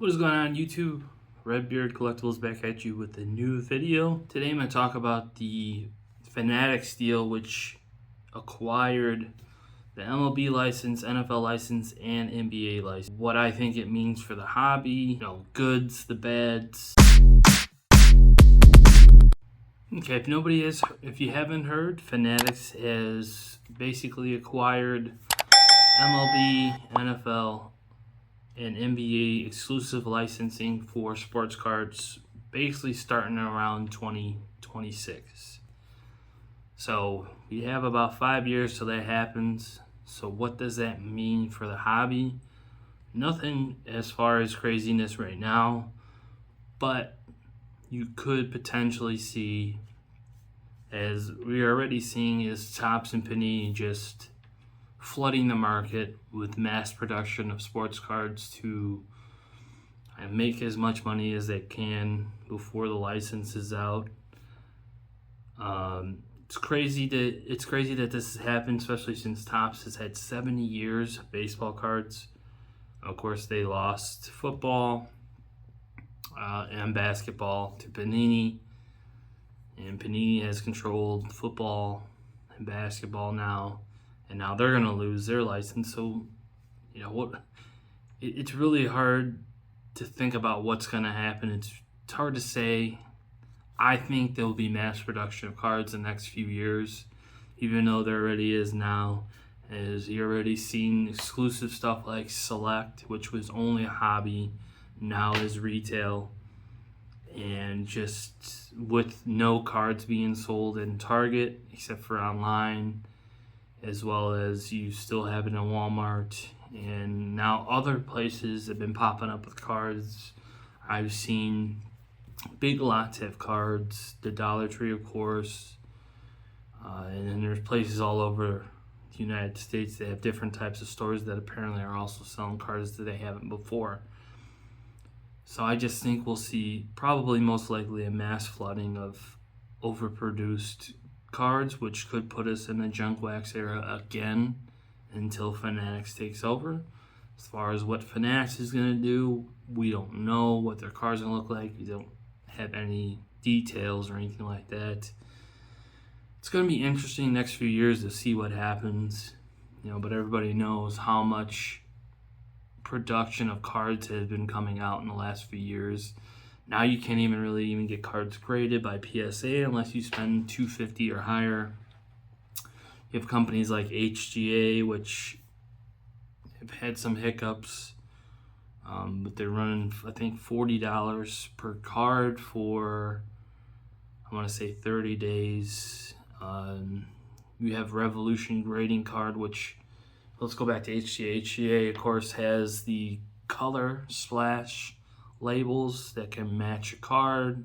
What is going on YouTube? Redbeard Collectibles back at you with a new video. Today I'm going to talk about the Fanatics deal, which acquired the MLB license, NFL license, and NBA license. What I think it means for the hobby, goods, the bads. Okay, if you haven't heard, Fanatics has basically acquired MLB, NFL, and NBA exclusive licensing for sports cards, basically starting around 2026. So we have about 5 years till that happens. So what does that mean for the hobby? Nothing as far as craziness right now, but you could potentially see, as we are already seeing, is Topps and Panini just flooding the market with mass production of sports cards to make as much money as they can before the license is out. It's crazy that this has happened, especially since Topps has had 70 years of baseball cards. Of course, they lost football and basketball to Panini, and Panini has controlled football and basketball now. And now they're going to lose their license. So, it's really hard to think about what's going to happen. It's hard to say. I think there will be mass production of cards in the next few years, even though there already is now. As you're already seeing exclusive stuff like Select, which was only a hobby, now is retail. And just with no cards being sold in Target, except for online, as well as you still have it in Walmart, and now other places have been popping up with cards. I've seen Big Lots have cards, the Dollar Tree, of course, and then there's places all over the United States that have different types of stores that apparently are also selling cards that they haven't before. So I just think we'll see probably most likely a mass flooding of overproduced cards, which could put us in the junk wax era again until Fanatics takes over. As far as what Fanatics is going to do, we don't know what their cards are going to look like. We don't have any details or anything like that. It's going to be interesting next few years to see what happens, but everybody knows how much production of cards has been coming out in the last few years. Now you can't even get cards graded by PSA unless you spend $250 or higher. You have companies like HGA, which have had some hiccups, but they're running, I think, $40 per card for, I want to say, 30 days. You have Revolution Grading Card, which, let's go back to HGA. HGA, of course, has the color splash labels that can match a card.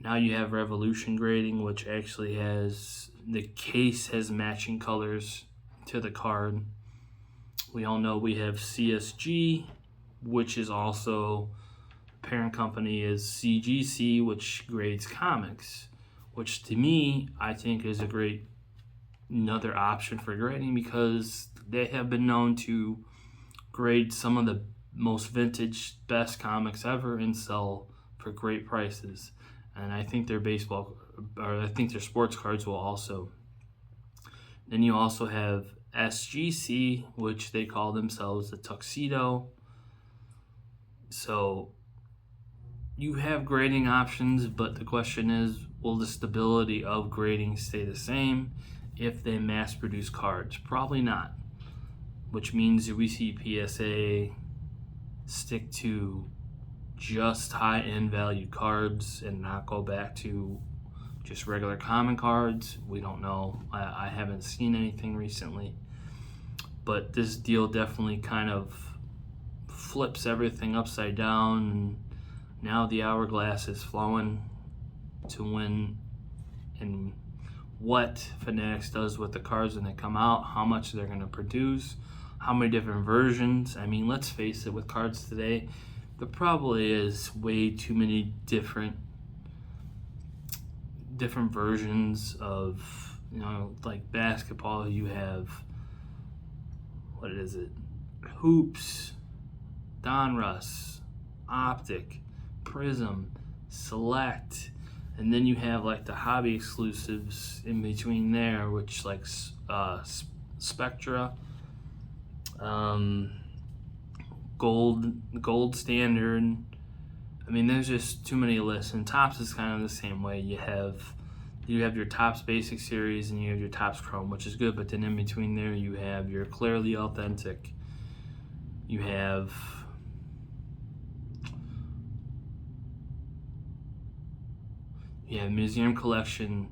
Now you have Revolution Grading, which actually has the case has matching colors to the card. We all know we have CSG, which is also, parent company is CGC, which grades comics, which to me I think is another option for grading, because they have been known to grade some of the most vintage, best comics ever and sell for great prices. And I think their sports cards will also. Then you also have SGC, which they call themselves the Tuxedo. So you have grading options, but the question is, will the stability of grading stay the same if they mass produce cards? Probably not. Which means we see PSA stick to just high-end value cards and not go back to just regular common cards. We don't know. I haven't seen anything recently. But this deal definitely kind of flips everything upside down, and now the hourglass is flowing to when and what Fanatics does with the cards when they come out, how much they're going to produce, how many different versions. I mean, let's face it, with cards today, there probably is way too many different versions of, like basketball, you have, hoops, Donruss, Optic, Prism, Select, and then you have like the hobby exclusives in between there, which like Spectra, Gold Standard. I mean, there's just too many lists, and Topps is kind of the same way. You have your Topps Basic Series and you have your Topps Chrome, which is good, but then in between there you have your Clearly Authentic. You have Museum Collection,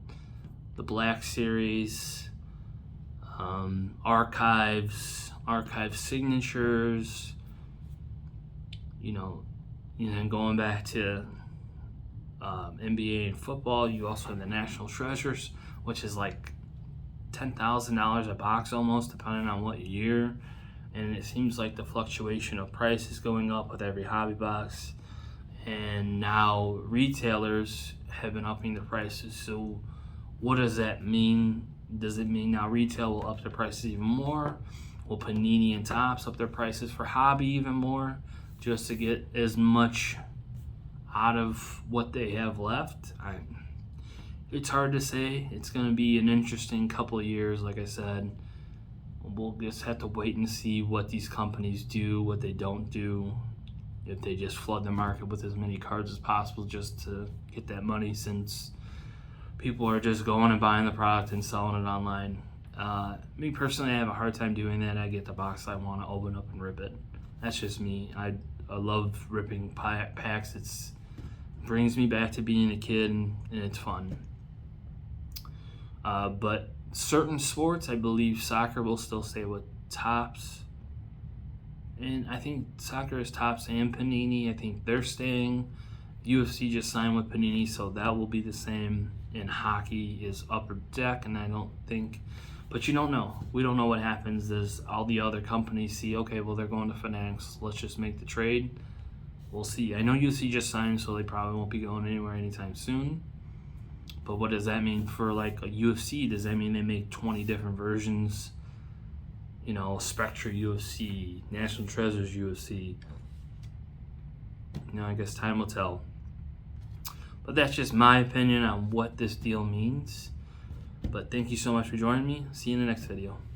the Black Series, Archive Signatures, and then going back to NBA and football, you also have the National Treasures, which is like $10,000 a box almost, depending on what year. And it seems like the fluctuation of price is going up with every hobby box. And now retailers have been upping the prices. So what does that mean? Does it mean now retail will up their prices even more? Will Panini and Topps up their prices for hobby even more, just to get as much out of what they have left? It's hard to say. It's going to be an interesting couple of years, like I said. We'll just have to wait and see what these companies do, what they don't do. If they just flood the market with as many cards as possible just to get that money, since people are just going and buying the product and selling it online. Me personally, I have a hard time doing that. I get the box I want to open up and rip it. That's just me. I love ripping packs. It brings me back to being a kid, and it's fun. But certain sports, I believe soccer will still stay with Topps. And I think soccer is Topps and Panini. I think they're staying. UFC just signed with Panini, so that will be the same. And hockey is Upper Deck, and I don't think... But you don't know. We don't know what happens. There's all the other companies see, okay, well, they're going to Fanatics. Let's just make the trade. We'll see. I know UFC just signed, so they probably won't be going anywhere anytime soon. But what does that mean for like a UFC? Does that mean they make 20 different versions? Spectra UFC, National Treasures UFC. I guess time will tell. But that's just my opinion on what this deal means. But thank you so much for joining me. See you in the next video.